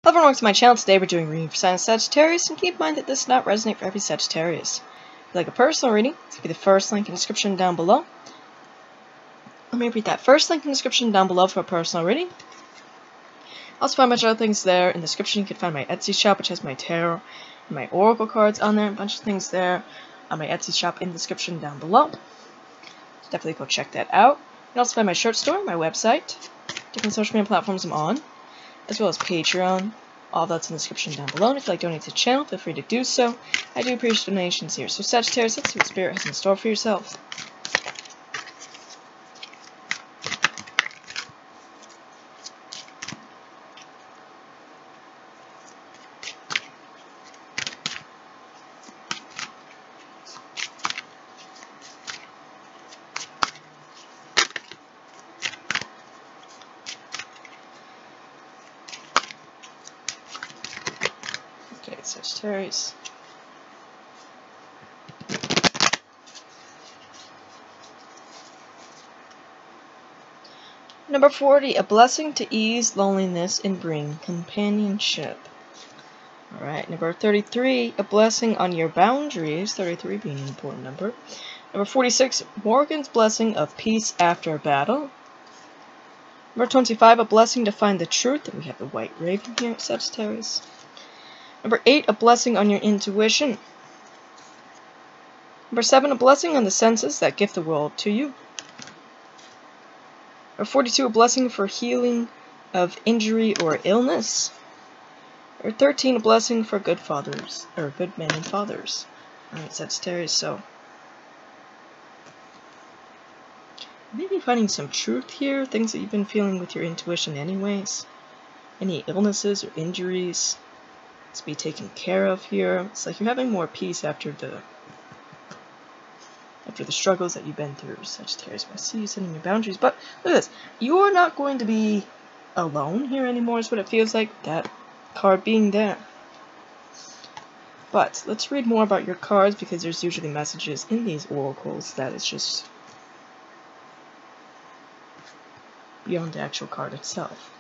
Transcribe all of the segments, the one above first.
Hello everyone, welcome to my channel. Today we're doing reading for sign of Sagittarius, and keep in mind that this does not resonate for every Sagittarius. If you'd like a personal reading, it's going to be the first link in the description down below. Let me repeat that. First link in the description down below for a personal reading. Also find a bunch of other things there in the description. You can find my Etsy shop, which has my tarot and my oracle cards on there. A bunch of things there on my Etsy shop in the description down below. So definitely go check that out. You can also find my shirt store, my website, different social media platforms I'm on, as well as Patreon. All that's in the description down below. And if you'd like to donate to the channel, feel free to do so. I do appreciate donations here. So Sagittarius, let's see what Spirit has in store for yourself. Okay, Sagittarius. Number 40, a blessing to ease loneliness and bring companionship. Alright, number 33, a blessing on your boundaries, 33 being an important number. Number 46, Morgan's blessing of peace after a battle. Number 25, a blessing to find the truth, and we have the white raven here at Sagittarius. Number 8, a blessing on your intuition. Number 7, a blessing on the senses that gift the world to you. Number 42, a blessing for healing of injury or illness. Number 13, a blessing for good fathers, or good men and fathers. Alright, Sagittarius, so maybe finding some truth here, things that you've been feeling with your intuition anyways. Any illnesses or injuries to be taken care of here. It's like you're having more peace after the struggles that you've been through, Sagittarius. I see you setting your boundaries, but look at this. You're not going to be alone here anymore is what it feels like, that card being there. But let's read more about your cards, because there's usually messages in these oracles that is just beyond the actual card itself.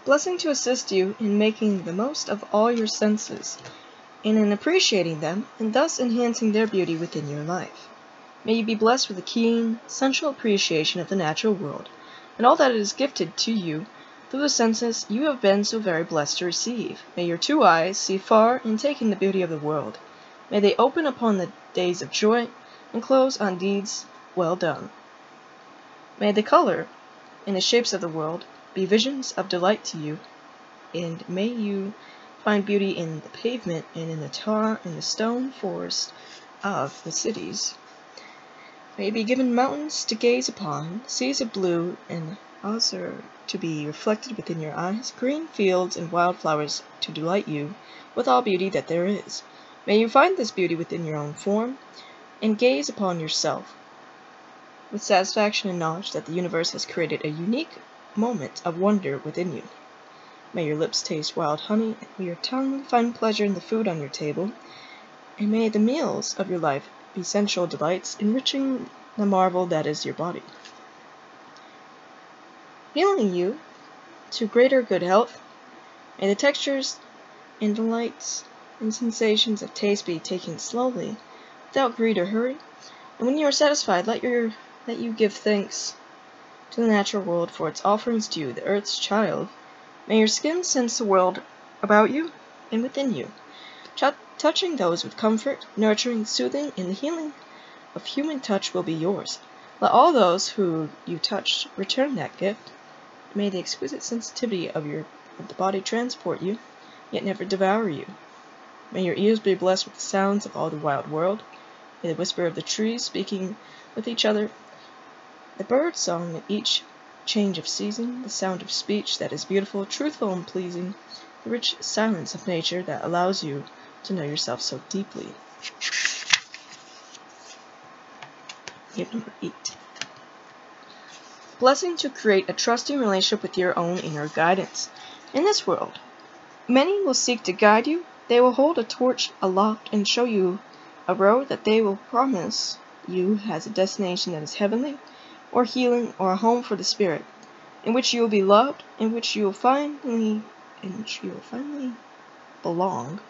Blessing to assist you in making the most of all your senses, and in appreciating them, and thus enhancing their beauty within your life. May you be blessed with a keen, sensual appreciation of the natural world, and all that it is gifted to you through the senses you have been so very blessed to receive. May your two eyes see far in taking the beauty of the world. May they open upon the days of joy, and close on deeds well done. May the color and the shapes of the world be visions of delight to you, and may you find beauty in the pavement and in the tar and the stone forest of the cities. May you be given mountains to gaze upon, seas of blue and azure to be reflected within your eyes, green fields and wildflowers to delight you with all beauty that there is. May you find this beauty within your own form, and gaze upon yourself with satisfaction and knowledge that the universe has created a unique moment of wonder within you. May your lips taste wild honey, and may your tongue find pleasure in the food on your table, and may the meals of your life be sensual delights, enriching the marvel that is your body. Healing you to greater good health, may the textures and delights and sensations of taste be taken slowly, without greed or hurry, and when you are satisfied, let you give thanks to the natural world for its offerings to you, the earth's child. May your skin sense the world about you and within you, touching those with comfort, nurturing, soothing, and the healing of human touch will be yours. Let all those who you touch return that gift. May the exquisite sensitivity of the body transport you, yet never devour you. May your ears be blessed with the sounds of all the wild world. May the whisper of the trees speaking with each other, the bird song at each change of season, the sound of speech that is beautiful, truthful, and pleasing, the rich silence of nature that allows you to know yourself so deeply. Gift number 8. Blessing to create a trusting relationship with your own inner guidance. In this world, many will seek to guide you. They will hold a torch aloft and show you a road that they will promise you has a destination that is heavenly, or healing, or a home for the spirit, in which you will be loved, in which you will finally belong.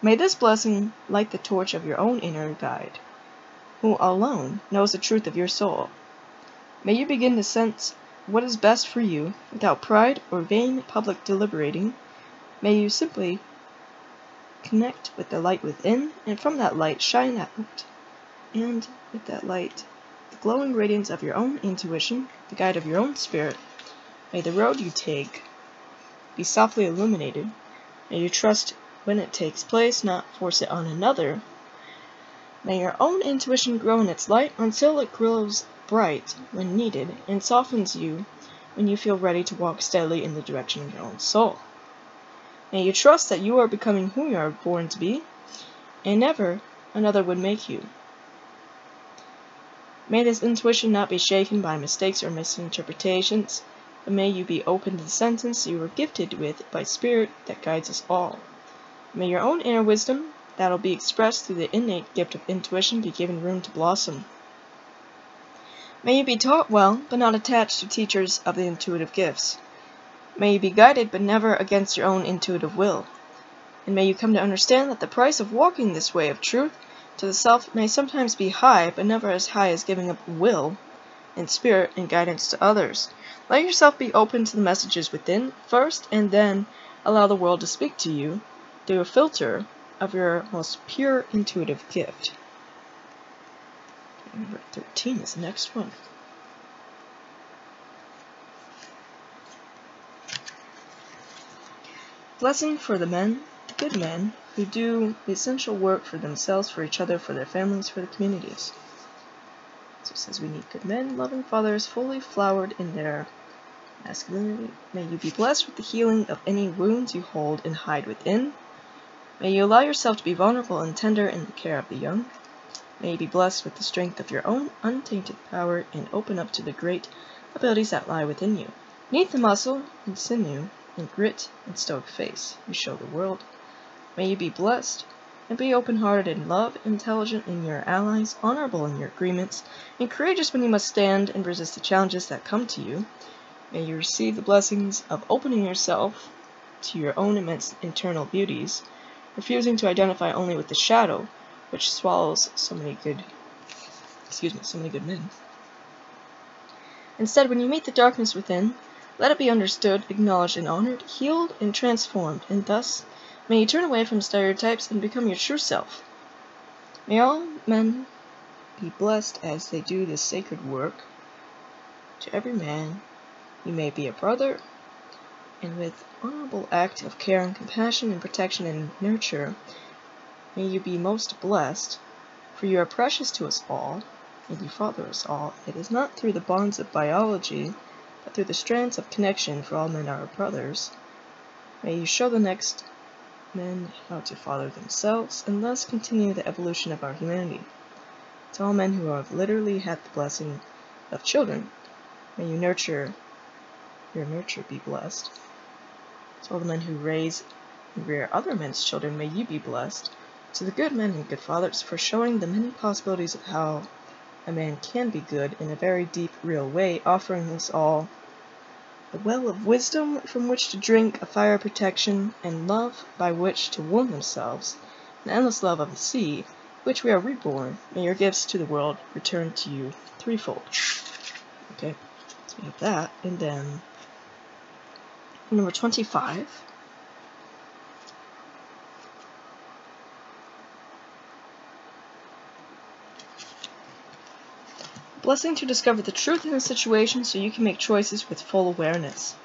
May this blessing light the torch of your own inner guide, who alone knows the truth of your soul. May you begin to sense what is best for you without pride or vain public deliberating. May you simply connect with the light within, and from that light shine out, and with that light, the glowing radiance of your own intuition, the guide of your own spirit. May the road you take be softly illuminated. May you trust when it takes place, not force it on another. May your own intuition grow in its light until it grows bright when needed and softens you when you feel ready to walk steadily in the direction of your own soul. May you trust that you are becoming who you are born to be, and never another would make you. May this intuition not be shaken by mistakes or misinterpretations, but may you be open to the sentence you were gifted with by Spirit that guides us all. May your own inner wisdom that will be expressed through the innate gift of intuition be given room to blossom. May you be taught well, but not attached to teachers of the intuitive gifts. May you be guided, but never against your own intuitive will. And may you come to understand that the price of walking this way of truth to the self may sometimes be high, but never as high as giving up will and spirit and guidance to others. Let yourself be open to the messages within first, and then allow the world to speak to you through a filter of your most pure intuitive gift. Number 13 is the next one. Blessing for the men, the good men, who do the essential work for themselves, for each other, for their families, for the communities. So it says we need good men, loving fathers, fully flowered in their masculinity. May you be blessed with the healing of any wounds you hold and hide within. May you allow yourself to be vulnerable and tender in the care of the young. May you be blessed with the strength of your own untainted power and open up to the great abilities that lie within you. Beneath the muscle and sinew and grit and stoic face you show the world. May you be blessed and be open-hearted in love, intelligent in your allies, honorable in your agreements, and courageous when you must stand and resist the challenges that come to you. May you receive the blessings of opening yourself to your own immense internal beauties, refusing to identify only with the shadow which swallows so many good men. Instead, when you meet the darkness within, let it be understood, acknowledged, and honored, healed, and transformed, and thus may you turn away from stereotypes and become your true self. May all men be blessed as they do this sacred work. To every man you may be a brother, and with honorable act of care and compassion and protection and nurture, may you be most blessed, for you are precious to us all, and you father us all. It is not through the bonds of biology, but through the strands of connection, for all men are brothers. May you show the next men how to father themselves, and thus continue the evolution of our humanity. To all men who have literally had the blessing of children, may your nurture be blessed. To all the men who raise and rear other men's children, may you be blessed. To the good men and good fathers, for showing the many possibilities of how a man can be good in a very deep, real way, offering us all the well of wisdom from which to drink, a fire of protection, and love by which to warm themselves, an endless love of the sea, which we are reborn. May your gifts to the world return to you threefold. Okay, so we have that, and then number 25. Blessing to discover the truth in a situation so you can make choices with full awareness.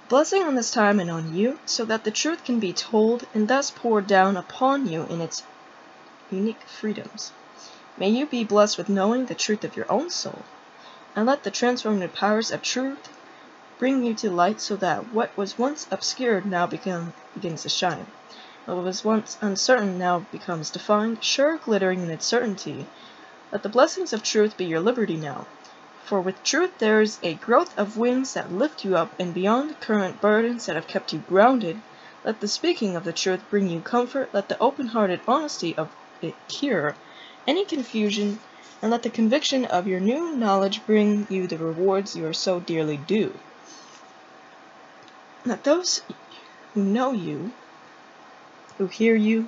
Blessing on this time and on you so that the truth can be told and thus poured down upon you in its unique freedoms. May you be blessed with knowing the truth of your own soul, and let the transformative powers of truth bring you to light so that what was once obscured now begins to shine. What was once uncertain now becomes defined, sure glittering in its certainty. Let the blessings of truth be your liberty now. For with truth there is a growth of wings that lift you up and beyond the current burdens that have kept you grounded. Let the speaking of the truth bring you comfort. Let the open-hearted honesty of it cure any confusion and let the conviction of your new knowledge bring you the rewards you are so dearly due. Let those who know you, who hear you,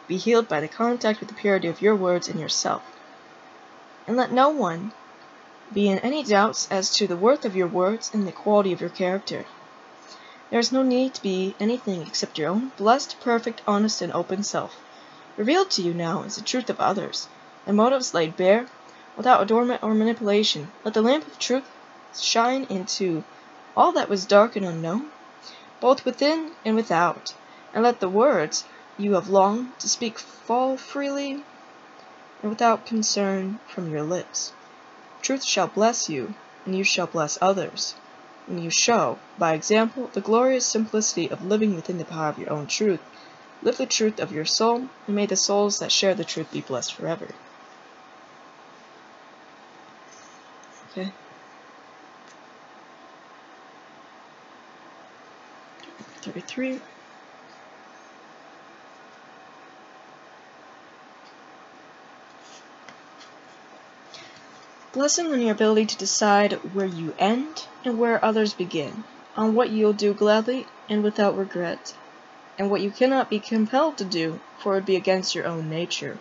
be healed by the contact with the purity of your words and yourself. And let no one be in any doubts as to the worth of your words and the quality of your character. There is no need to be anything except your own blessed, perfect, honest, and open self. Revealed to you now is the truth of others, and motives laid bare, without adornment or manipulation. Let the lamp of truth shine into all that was dark and unknown, both within and without, and let the words you have longed to speak fall freely and without concern from your lips. Truth shall bless you, and you shall bless others, when you show, by example, the glorious simplicity of living within the power of your own truth. Live the truth of your soul, and may the souls that share the truth be blessed forever. Okay. Chapter 33. Blessing on your ability to decide where you end and where others begin, on what you'll do gladly and without regret, and what you cannot be compelled to do, for it would be against your own nature.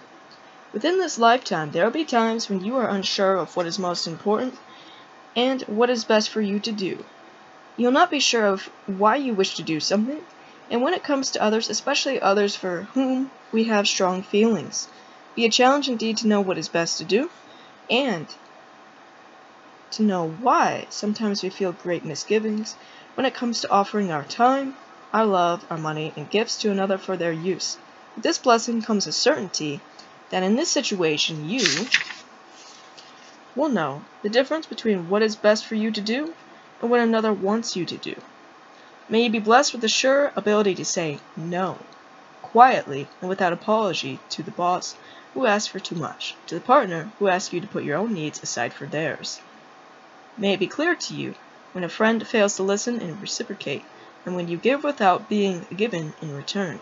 Within this lifetime, there will be times when you are unsure of what is most important and what is best for you to do. You'll not be sure of why you wish to do something, and when it comes to others, especially others for whom we have strong feelings, be a challenge indeed to know what is best to do, and to know why sometimes we feel great misgivings when it comes to offering our time, our love, our money, and gifts to another for their use. With this blessing comes a certainty that in this situation you will know the difference between what is best for you to do and what another wants you to do. May you be blessed with the sure ability to say no, quietly and without apology, to the boss who asks for too much, to the partner who asks you to put your own needs aside for theirs. May it be clear to you when a friend fails to listen and reciprocate, and when you give without being given in return.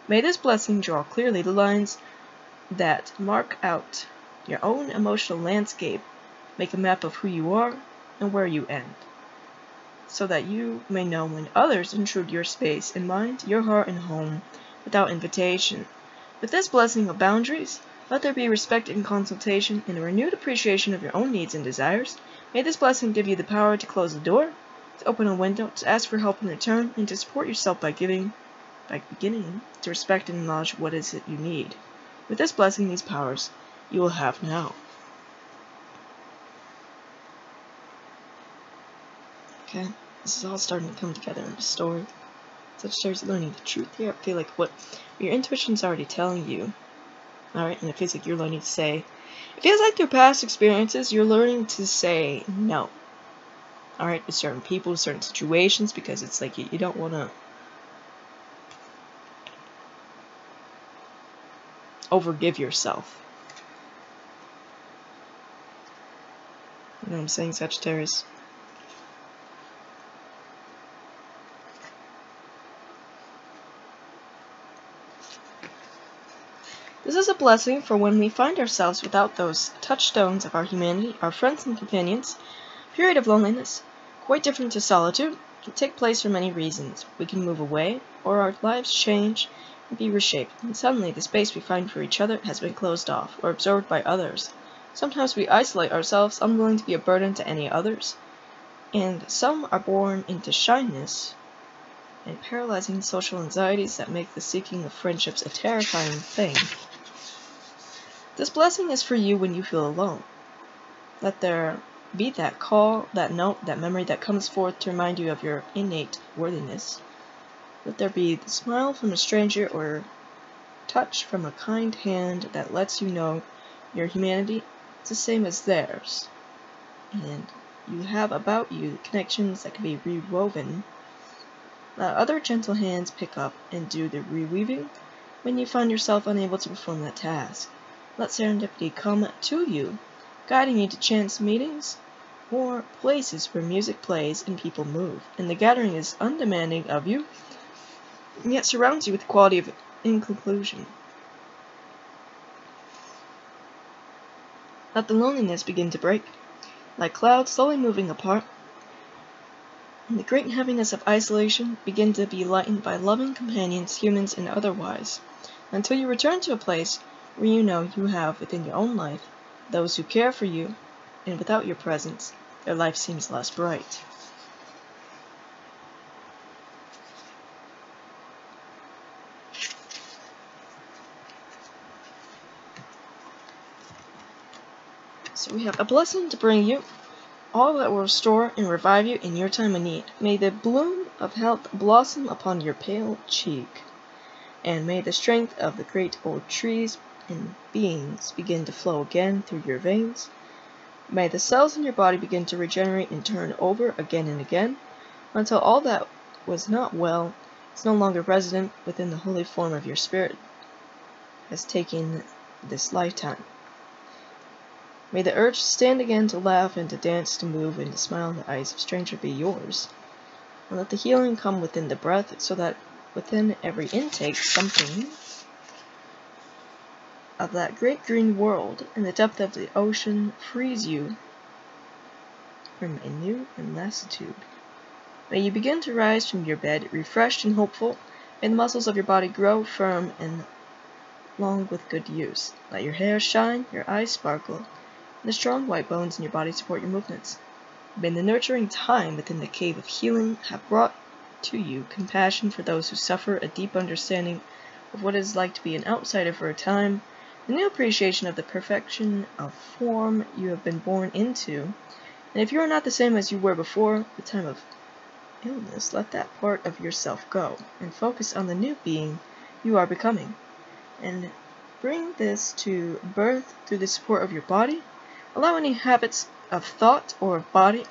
May this blessing draw clearly the lines that mark out your own emotional landscape, make a map of who you are and where you end, so that you may know when others intrude your space and mind, your heart and home, without invitation. With this blessing of boundaries, let there be respect and consultation and a renewed appreciation of your own needs and desires. May this blessing give you the power to close the door, to open a window, to ask for help in return, and to support yourself by beginning to respect and acknowledge what is it you need. With this blessing, these powers you will have now. Okay, this is all starting to come together in the story. Sagittarius learning the truth here. I feel like what your intuition's already telling you. Alright, and it feels like you're learning to say, it feels like through past experiences, you're learning to say no. Alright, with certain people, certain situations, because it's like you don't want to overgive yourself. You know what I'm saying, Sagittarius? This is a blessing for when we find ourselves without those touchstones of our humanity, our friends and companions. A period of loneliness, quite different to solitude, can take place for many reasons. We can move away, or our lives change and be reshaped, and suddenly the space we find for each other has been closed off or absorbed by others. Sometimes we isolate ourselves, unwilling to be a burden to any others, and some are born into shyness and paralyzing social anxieties that make the seeking of friendships a terrifying thing. This blessing is for you when you feel alone. Let there be that call, that note, that memory that comes forth to remind you of your innate worthiness. Let there be the smile from a stranger or touch from a kind hand that lets you know your humanity is the same as theirs, and you have about you connections that can be rewoven. Let other gentle hands pick up and do the reweaving when you find yourself unable to perform that task. Let serendipity come to you, guiding you to chance meetings or places where music plays and people move, and the gathering is undemanding of you, and yet surrounds you with the quality of in conclusion. Let the loneliness begin to break, like clouds slowly moving apart, and the great heaviness of isolation begin to be lightened by loving companions, humans and otherwise, until you return to a place where you know you have within your own life those who care for you, and without your presence, their life seems less bright. So we have a blessing to bring you, all that will restore and revive you in your time of need. May the bloom of health blossom upon your pale cheek, and may the strength of the great old trees and beings begin to flow again through your veins. May the cells in your body begin to regenerate and turn over again and again, until all that was not well is no longer resident within the holy form of your spirit, has taken this lifetime. May the urge to stand again, to laugh and to dance, to move and to smile in the eyes of stranger be yours. And let the healing come within the breath, so that within every intake something of that great green world in the depth of the ocean frees you from a new lassitude. May you begin to rise from your bed refreshed and hopeful. May the muscles of your body grow firm and long with good use. Let your hair shine, your eyes sparkle, and the strong white bones in your body support your movements. May the nurturing time within the cave of healing have brought to you compassion for those who suffer, a deep understanding of what it is like to be an outsider for a time, the new appreciation of the perfection of form you have been born into. And if you are not the same as you were before the time of illness, let that part of yourself go and focus on the new being you are becoming. And bring this to birth through the support of your body. Allow any habits of thought or of body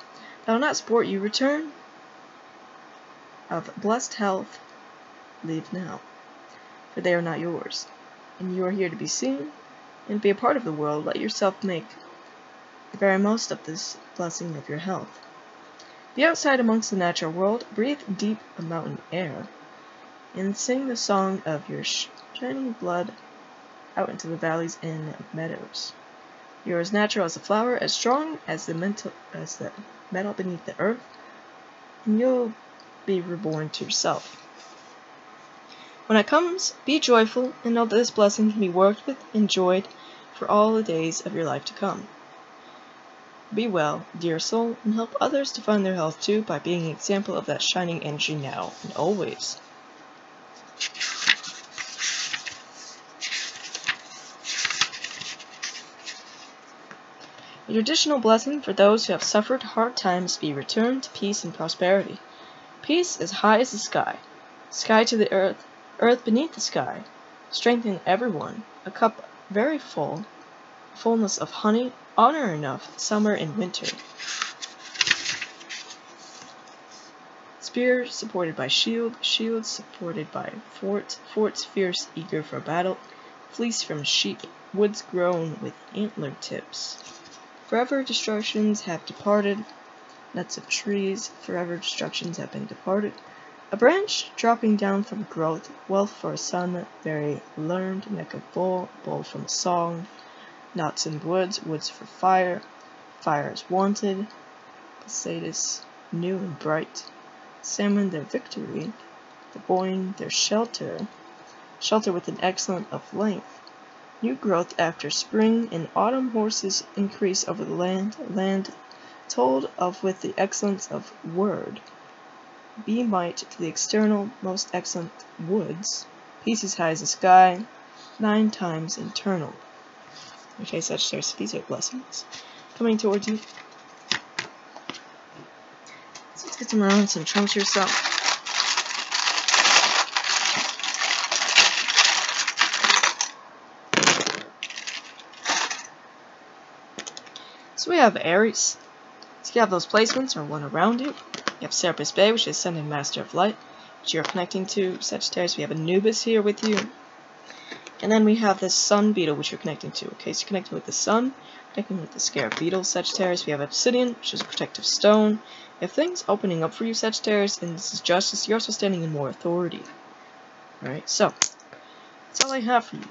that will not support you return. Of blessed health, leave now, for they are not yours, and you are here to be seen and be a part of the world. Let yourself make the very most of this blessing of your health. Be outside amongst the natural world, breathe deep mountain air, and sing the song of your shining blood out into the valleys and meadows. You are as natural as a flower, as strong as the metal beneath the earth, and you'll be reborn to yourself. When it comes, be joyful, and know that this blessing can be worked with, enjoyed, for all the days of your life to come. Be well, dear soul, and help others to find their health too by being an example of that shining energy now and always. A traditional blessing for those who have suffered hard times be returned to peace and prosperity. Peace as high as the sky to the earth, earth beneath the sky. Strengthen everyone, a cup very full, fullness of honey, honor enough, summer and winter. Spear supported by shield, shields supported by fort, forts fierce, eager for battle, fleece from sheep, woods grown with antler tips. Forever destructions have departed, nuts of trees, forever destructions have been departed. A branch dropping down from growth, wealth for a son, very learned, neck of bull, bull from a song, knots in woods, woods for fire, fire is wanted, Poseidus new and bright, salmon their victory, the boyne their shelter, shelter with an excellent of length, new growth after spring, and autumn horses increase over the land, land told of with the excellence of word. Be might to the external most excellent woods, peace as high as the sky, 9 times internal. Okay, Sagittarius, these are blessings coming towards you. So let's get some around some trunks yourself. So we have Aries. So you have those placements or one around you. You have Serapis Bay, which is Ascending Master of Light, which you're connecting to. Sagittarius, we have Anubis here with you. And then we have the Sun Beetle, which you're connecting to. Okay, so you're connecting with the Sun, connecting with the Scarab Beetle, Sagittarius. We have Obsidian, which is a protective stone. If things opening up for you, Sagittarius, and this is justice, you're also standing in more authority. Alright, so that's all I have for you.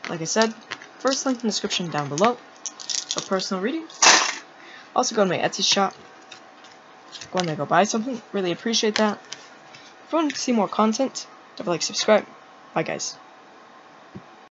Like I said, first link in the description down below. for personal readings. Also go to my Etsy shop. Go in there, go buy something. Really appreciate that. If you want to see more content, don't forget to subscribe. Bye guys.